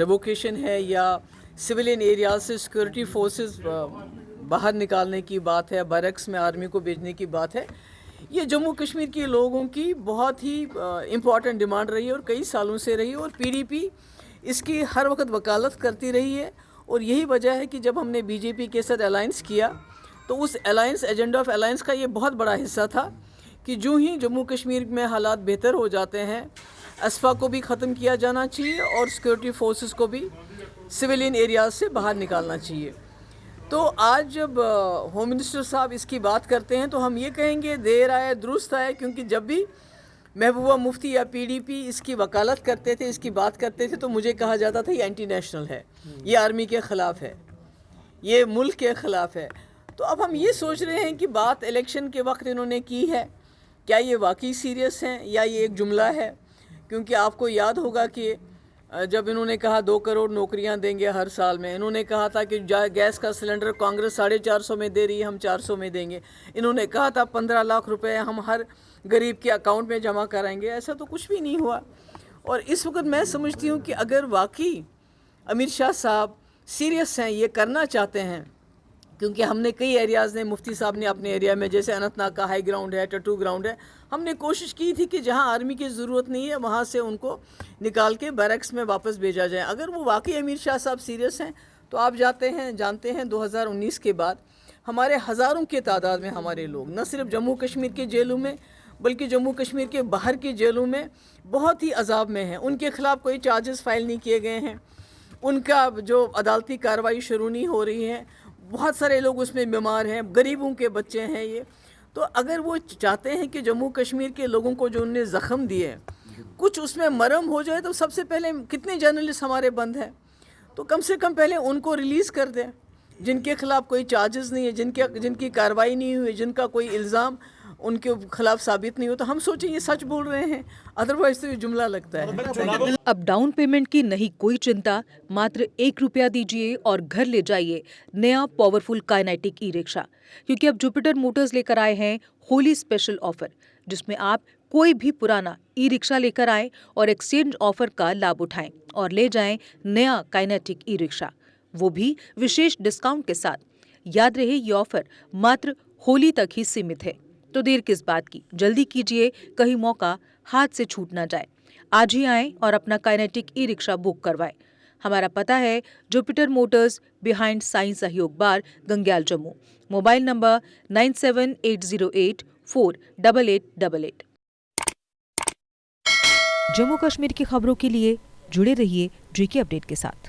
Revocation ہے یا civilian areas سے سیکورٹی فورسز باہر نکالنے کی بات ہے، بیرکس میں آرمی کو بھیجنے کی بات ہے، یہ جموں کشمیر کے لوگوں کی بہت ہی امپورٹنٹ ڈیمانڈ رہی ہے اور کئی سالوں سے رہی ہے، اور پی ڈی پی اس کی ہر وقت وکالت کرتی رہی ہے. اور یہی وجہ ہے کہ جب ہم نے بی جے پی کے ساتھ الائنس کیا تو اس الائنس ایجنڈا آف الائنس کا یہ بہت بڑا حصہ تھا کہ جو ہی جموں کشمیر میں حالات بہتر ہو جاتے ہیں، اسفا کو بھی ختم کیا جانا چاہیے اور سیکورٹی فورسز کو بھی سویلین ایریاز سے باہر نکالنا چاہیے. تو آج جب ہوم منسٹر صاحب اس کی بات کرتے ہیں تو ہم یہ کہیں گے دیر آئے درست آئے، کیونکہ جب بھی محبوبہ مفتی یا پی ڈی پی اس کی وکالت کرتے تھے، اس کی بات کرتے تھے، تو مجھے کہا جاتا تھا یہ اینٹی نیشنل ہے، یہ آرمی کے خلاف ہے، یہ ملک کے خلاف ہے. تو اب ہم یہ سوچ رہے ہیں کہ بات الیکشن کے وقت انہوں نے کی ہے، کیا یہ واقعی سیریس ہیں یا یہ ایک جملہ ہے؟ کیونکہ آپ کو یاد ہوگا کہ جب انہوں نے کہا 2 کروڑ نوکریاں دیں گے ہر سال میں، انہوں نے کہا تھا کہ گیس کا سلنڈر کانگریس 450 میں دے رہی ہے، ہم 400 میں دیں گے. انہوں نے کہا تھا 15 لاکھ روپے ہم ہر غریب کے اکاؤنٹ میں جمع کرائیں گے. ایسا تو کچھ بھی نہیں ہوا. اور اس وقت میں سمجھتی ہوں کہ اگر واقعی امیر شاہ صاحب سیریس ہیں، یہ کرنا چاہتے ہیں، کیونکہ ہم نے کئی ایریاز نے، مفتی صاحب نے اپنے ایریا میں جیسے اننت ناگ کا ہائی گراؤنڈ ہے، ٹٹو گراؤنڈ ہے، ہم نے کوشش کی تھی کہ جہاں آرمی کی ضرورت نہیں ہے وہاں سے ان کو نکال کے بیرکس میں واپس بھیجا جائے. اگر وہ واقعی امیر شاہ صاحب سیریس ہیں تو آپ جانتے ہیں 2019 کے بعد ہمارے ہزاروں کی تعداد میں ہمارے لوگ نہ صرف جموں کشمیر کے جیلوں میں بلکہ جموں کشمیر کے باہر کی جیلوں میں بہت ہی عذاب میں ہیں. ان کے خلاف کوئی چارجز فائل نہیں کیے گئے ہیں، ان کا جو عدالتی کارروائی شروع نہیں ہو رہی ہے، بہت سارے لوگ اس میں بیمار ہیں، غریبوں کے بچے ہیں یہ. تو اگر وہ چاہتے ہیں کہ جموں کشمیر کے لوگوں کو جو انہوں نے زخم دیے کچھ اس میں مرہم ہو جائے، تو سب سے پہلے کتنے جرنلسٹ ہمارے بند ہیں، تو کم سے کم پہلے ان کو ریلیز کر دیں جن کے خلاف کوئی چارجز نہیں ہے، جن کی کارروائی نہیں ہوئی، جن کا کوئی الزام ان کے خلاف ثابت نہیں ہو. تو ہم سوچیں یہ سچ بول رہے ہیں، ادروائز تو یہ جملہ لگتا ہے. اب ڈاؤن پیمنٹ کی نہیں کوئی چنتا، ماتر 1 روپیہ دیجئے اور گھر لے جائیے نیا پاورفل کائنیٹک ای رکشا، کیونکہ اب جوپیٹر موٹرز لے کر آئے ہیں ہولی اسپیشل آفر، جس میں آپ کوئی بھی پرانا ای رکشا لے کر آئیں اور ایکسچینج آفر کا لابھ اٹھائیں اور لے جائیں نیا کائنیٹک ای رکشا، وہ بھی وشیش ڈسکاؤنٹ کے ساتھ. یاد رہے یہ آفر ماتر ہولی تک ہی سیمت ہے، تو دیر کس بات کی، جلدی کیجئے، کہیں موقع ہاتھ سے چھوٹ نہ جائے. آج ہی آئیں اور اپنا کائنیٹک ای رکشا بک کروائیں. ہمارا پتہ ہے جوپیٹر موٹرز بیہائنڈ سائنس Sahyog bar, Gangyal, Jammu. Mobile number 9780848888. Jammu Kashmir کی خبروں کے لیے جڑے رہیے جی کے اپڈیٹ کے ساتھ.